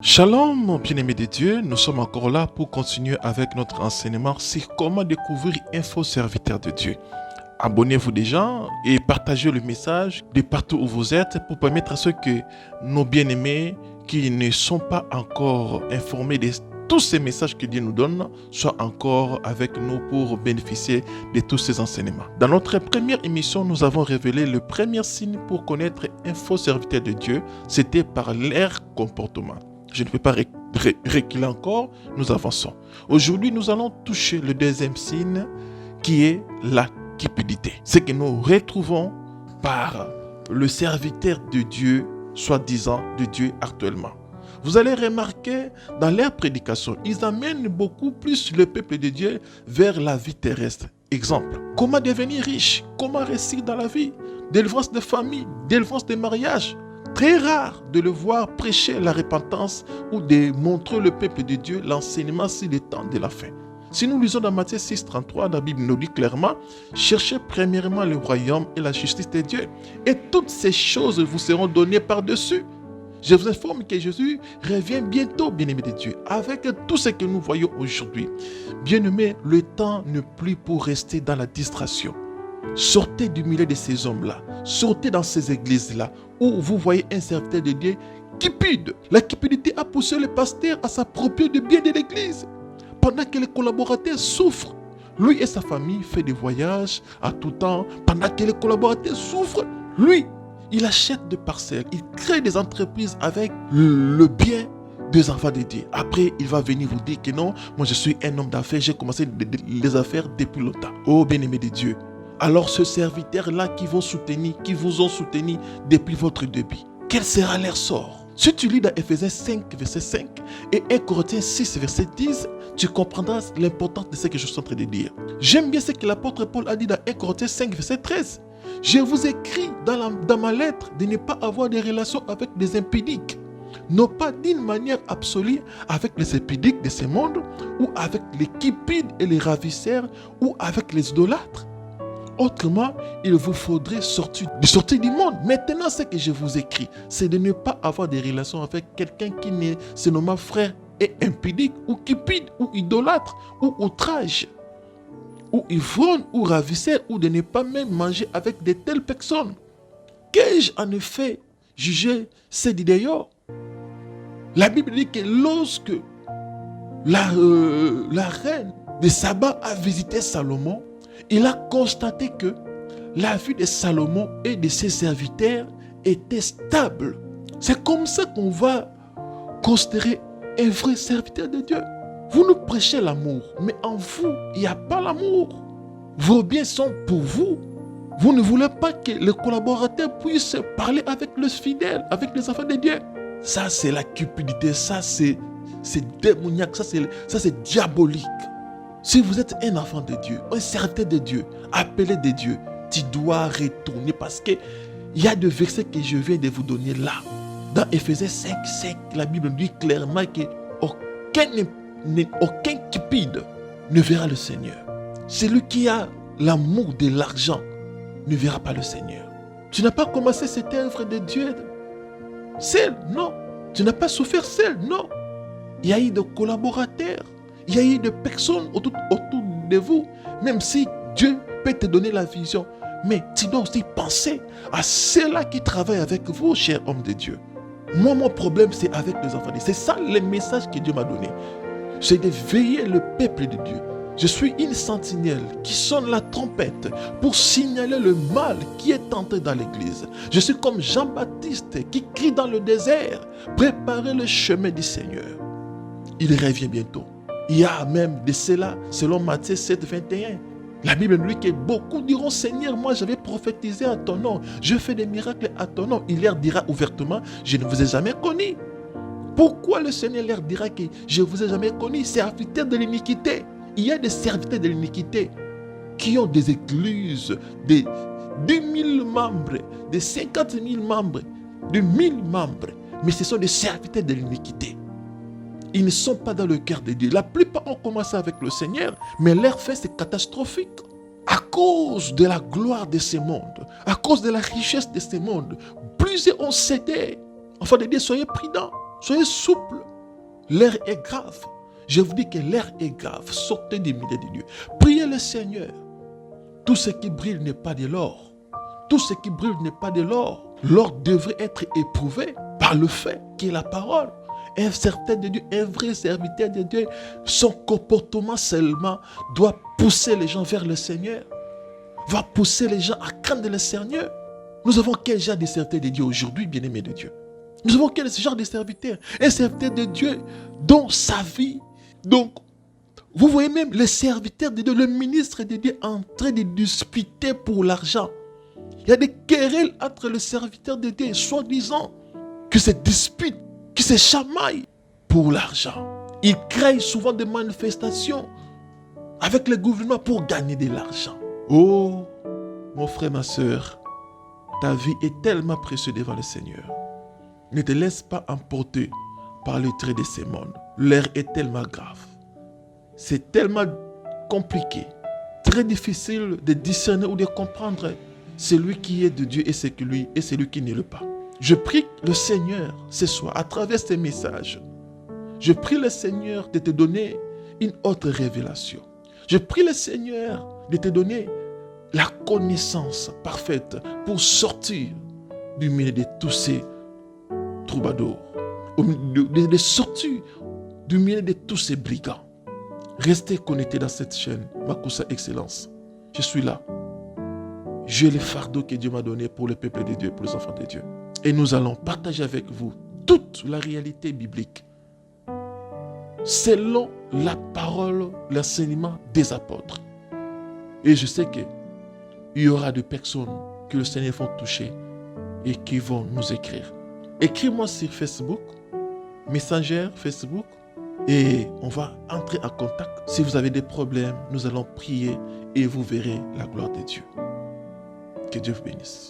Shalom, bien-aimés de Dieu, nous sommes encore là pour continuer avec notre enseignement sur comment découvrir un faux serviteur de Dieu. Abonnez-vous déjà et partagez le message de partout où vous êtes pour permettre à ceux que nos bien-aimés qui ne sont pas encore informés de tous ces messages que Dieu nous donne soient encore avec nous pour bénéficier de tous ces enseignements. Dans notre première émission, nous avons révélé le premier signe pour connaître un faux serviteur de Dieu, c'était par leur comportement. Je ne peux pas reculer encore, nous avançons. Aujourd'hui, nous allons toucher le deuxième signe qui est la cupidité. Ce que nous retrouvons par le serviteur de Dieu, soi-disant de Dieu actuellement. Vous allez remarquer dans leur prédication, ils amènent beaucoup plus le peuple de Dieu vers la vie terrestre. Exemple, comment devenir riche, comment réussir dans la vie, délivrance de famille, délivrance de mariage. Très rare de le voir prêcher la repentance ou de montrer le peuple de Dieu l'enseignement sur le temps de la fin. Si nous lisons dans Matthieu 6, 33, la Bible nous dit clairement « Cherchez premièrement le royaume et la justice de Dieu, et toutes ces choses vous seront données par-dessus. » Je vous informe que Jésus revient bientôt, bien-aimés de Dieu, avec tout ce que nous voyons aujourd'hui. Bien-aimés, le temps n'est plus pour rester dans la distraction. Sortez du milieu de ces hommes-là, sortez dans ces églises-là, où vous voyez un serviteur de Dieu cupide. La cupidité a poussé le pasteur à s'approprier du bien de l'église. Pendant que les collaborateurs souffrent, lui et sa famille font des voyages à tout temps. Pendant que les collaborateurs souffrent, lui, il achète des parcelles, il crée des entreprises avec le bien des enfants de Dieu. Après, il va venir vous dire que non, moi je suis un homme d'affaires, j'ai commencé les affaires depuis longtemps. Oh bien-aimé de Dieu. Alors ce serviteur-là qui vous ont soutenu depuis votre début, quel sera leur sort? Si tu lis dans Ephésiens 5, verset 5 et 1 Corinthiens 6, verset 10, tu comprendras l'importance de ce que je suis en train de dire. J'aime bien ce que l'apôtre Paul a dit dans 1 Corinthiens 5, verset 13. Je vous écris dans ma lettre de ne pas avoir des relations avec des impudiques, non pas d'une manière absolue avec les impudiques de ce monde, ou avec les cupides et les ravisseurs, ou avec les idolâtres. Autrement, il vous faudrait sortir du monde. Maintenant, ce que je vous écris, c'est de ne pas avoir des relations avec quelqu'un qui se nomme frère et impudique, ou cupide, ou idolâtre, ou outrage, ou ivrogne, ou ravisseur, ou de ne pas même manger avec de telles personnes. Qu'ai-je en effet jugé ces d'ailleurs? La Bible dit que lorsque la reine de Saba a visité Salomon, il a constaté que la vie de Salomon et de ses serviteurs était stable. C'est comme ça qu'on va considérer un vrai serviteur de Dieu. Vous nous prêchez l'amour, mais en vous, il n'y a pas l'amour. Vos biens sont pour vous. Vous ne voulez pas que les collaborateurs puissent parler avec les fidèles, avec les enfants de Dieu. Ça, c'est la cupidité, ça, c'est démoniaque, ça, c'est diabolique. Si vous êtes un enfant de Dieu, un serviteur de Dieu, appelé de Dieu, tu dois retourner parce qu'il y a des versets que je viens de vous donner là. Dans Ephésiens 5, la Bible dit clairement qu'aucun cupide ne verra le Seigneur. Celui qui a l'amour de l'argent ne verra pas le Seigneur. Tu n'as pas commencé cette œuvre de Dieu seul, non. Tu n'as pas souffert seul, non. Il y a eu des collaborateurs. Il y a eu des personnes autour de vous, même si Dieu peut te donner la vision. Mais tu dois aussi penser à ceux-là qui travaillent avec vous, chers hommes de Dieu. Moi, mon problème, c'est avec les enfants de Dieu. C'est ça le message que Dieu m'a donné. C'est de veiller le peuple de Dieu. Je suis une sentinelle qui sonne la trompette pour signaler le mal qui est entré dans l'église. Je suis comme Jean-Baptiste qui crie dans le désert, préparez le chemin du Seigneur. Il revient bientôt. Il y a même de cela, selon Matthieu 7, 21. La Bible nous dit que beaucoup diront, Seigneur, moi j'avais prophétisé à ton nom, je fais des miracles à ton nom. Il leur dira ouvertement, je ne vous ai jamais connu. Pourquoi le Seigneur leur dira que je ne vous ai jamais connu? Serviteurs de l'iniquité. Il y a des serviteurs de l'iniquité qui ont des églises de 10 000 membres, de 50 000 membres, de 1000 membres. Mais ce sont des serviteurs de l'iniquité. Ils ne sont pas dans le cœur de Dieu. La plupart ont commencé avec le Seigneur, mais leur fin c'est catastrophique. À cause de la gloire de ce monde, à cause de la richesse de ce monde, plusieurs ont cédé. Enfants de Dieu, soyez prudents. Soyez souple. L'air est grave. Je vous dis que l'air est grave. Sortez des milliers de Dieu. Priez le Seigneur. Tout ce qui brille n'est pas de l'or. Tout ce qui brille n'est pas de l'or. L'or devrait être éprouvé par le fait qui est la parole. Un certain de Dieu, un vrai serviteur de Dieu, son comportement seulement doit pousser les gens vers le Seigneur. Va pousser les gens à craindre le Seigneur. Nous avons quel genre de serviteur de Dieu aujourd'hui, bien-aimés de Dieu? Nous avons quel genre de serviteur? Un serviteur de Dieu dont sa vie. Donc, vous voyez même le serviteur de Dieu, le ministre de Dieu en train de disputer pour l'argent. Il y a des querelles entre le serviteur de Dieu, soi-disant que se disputent, qui se chamaillent pour l'argent. Ils créent souvent des manifestations avec le gouvernement pour gagner de l'argent. Oh, mon frère, ma soeur, ta vie est tellement précieuse devant le Seigneur. Ne te laisse pas emporter par le trait de ces mondes. L'air est tellement grave. C'est tellement compliqué, très difficile de discerner ou de comprendre celui qui est de Dieu et celui qui ne l'est pas. Je prie le Seigneur ce soir à travers ces messages. Je prie le Seigneur de te donner une autre révélation. Je prie le Seigneur de te donner la connaissance parfaite pour sortir du milieu de tous ces troubadours, de sortir du milieu de tous ces brigands. Restez connectés dans cette chaîne, Makusa Excellence. Je suis là. J'ai le fardeau que Dieu m'a donné pour le peuple de Dieu, pour les enfants de Dieu. Et nous allons partager avec vous toute la réalité biblique selon la parole, l'enseignement des apôtres. Et je sais qu'il y aura des personnes que le Seigneur va toucher et qui vont nous écrire. Écris-moi sur Facebook, Messenger, Facebook, et on va entrer en contact. Si vous avez des problèmes, nous allons prier et vous verrez la gloire de Dieu. Que Dieu vous bénisse.